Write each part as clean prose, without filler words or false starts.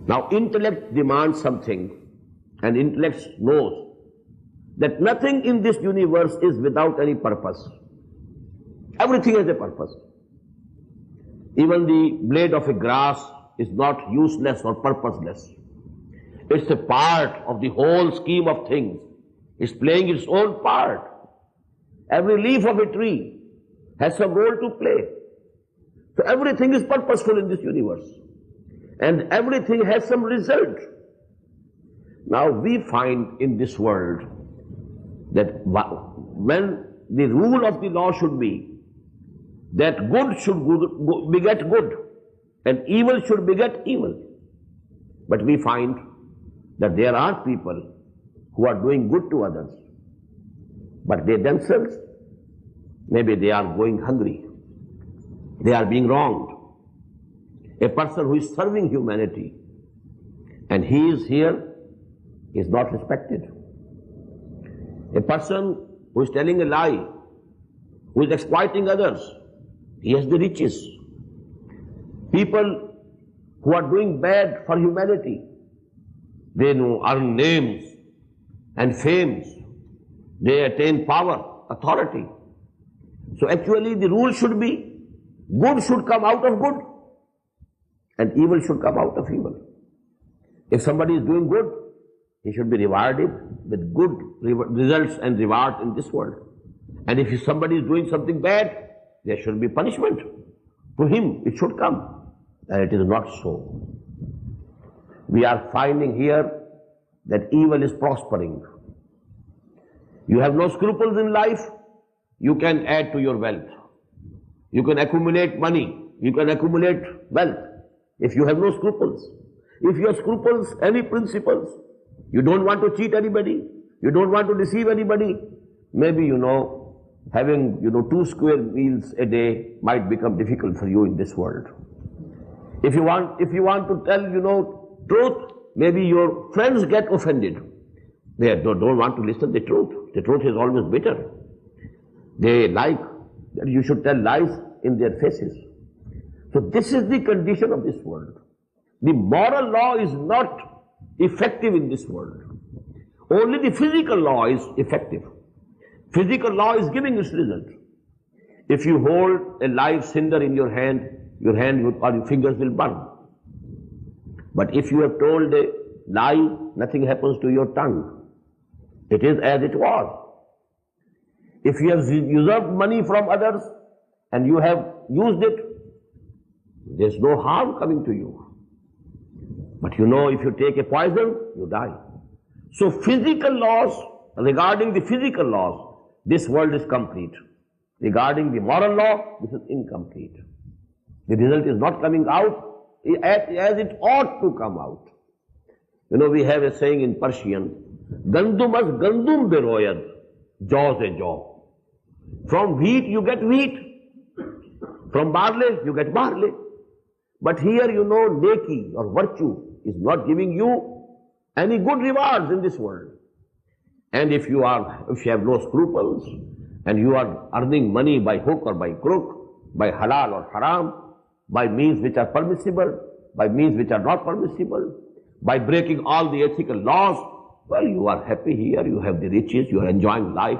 Now intellect demands something, and intellect knows that nothing in this universe is without any purpose. Everything has a purpose. Even the blade of a grass is not useless or purposeless. It's a part of the whole scheme of things. It's playing its own part. Every leaf of a tree has some role to play. So everything is purposeful in this universe. And everything has some result. Now we find in this world that when the rule of the law should be that good should beget good and evil should beget evil. But we find that there are people who are doing good to others, but they themselves, maybe they are going hungry. They are being wronged. A person who is serving humanity and he is here is not respected. A person who is telling a lie, who is exploiting others, he has the riches. People who are doing bad for humanity, they earn names and fames. They attain power, authority. So actually the rule should be, good should come out of good and evil should come out of evil. If somebody is doing good, he should be rewarded with good results and rewards in this world. And if somebody is doing something bad, there should be punishment. To him it should come. And it is not so. We are finding here that evil is prospering. You have no scruples in life, you can add to your wealth. You can accumulate money, you can accumulate wealth if you have no scruples. If you have scruples, any principles, you don't want to cheat anybody, you don't want to deceive anybody, maybe having 2 square meals a day might become difficult for you in this world. If you want to tell truth, maybe your friends get offended. They don't want to listen the truth. The truth is always bitter. They like that you should tell lies in their faces. So this is the condition of this world. The moral law is not effective in this world. Only the physical law is effective. Physical law is giving its result. If you hold a live cinder in your hand or your fingers will burn. But if you have told a lie, nothing happens to your tongue. It is as it was. If you have usurped money from others and you have used it, there is no harm coming to you. But if you take a poison, you die. So physical laws, regarding the physical laws, this world is complete. Regarding the moral law, this is incomplete. The result is not coming out as it ought to come out. We have a saying in Persian, Gandumas gandum beroyad, jaw se jaw. From wheat you get wheat. From barley you get barley. But here neki or virtue is not giving you any good rewards in this world. And if you have no scruples and you are earning money by hook or by crook, by halal or haram, by means which are permissible, by means which are not permissible, by breaking all the ethical laws, well, you are happy here, you have the riches, you are enjoying life.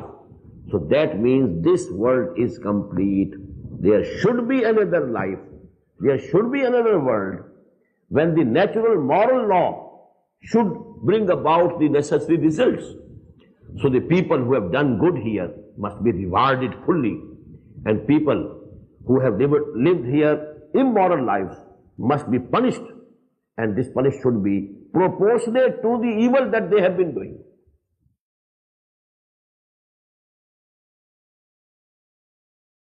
So that means this world is complete. There should be another life. There should be another world when the natural moral law should bring about the necessary results. So the people who have done good here must be rewarded fully, and people who have lived here immoral lives must be punished, and this punishment should be proportionate to the evil that they have been doing.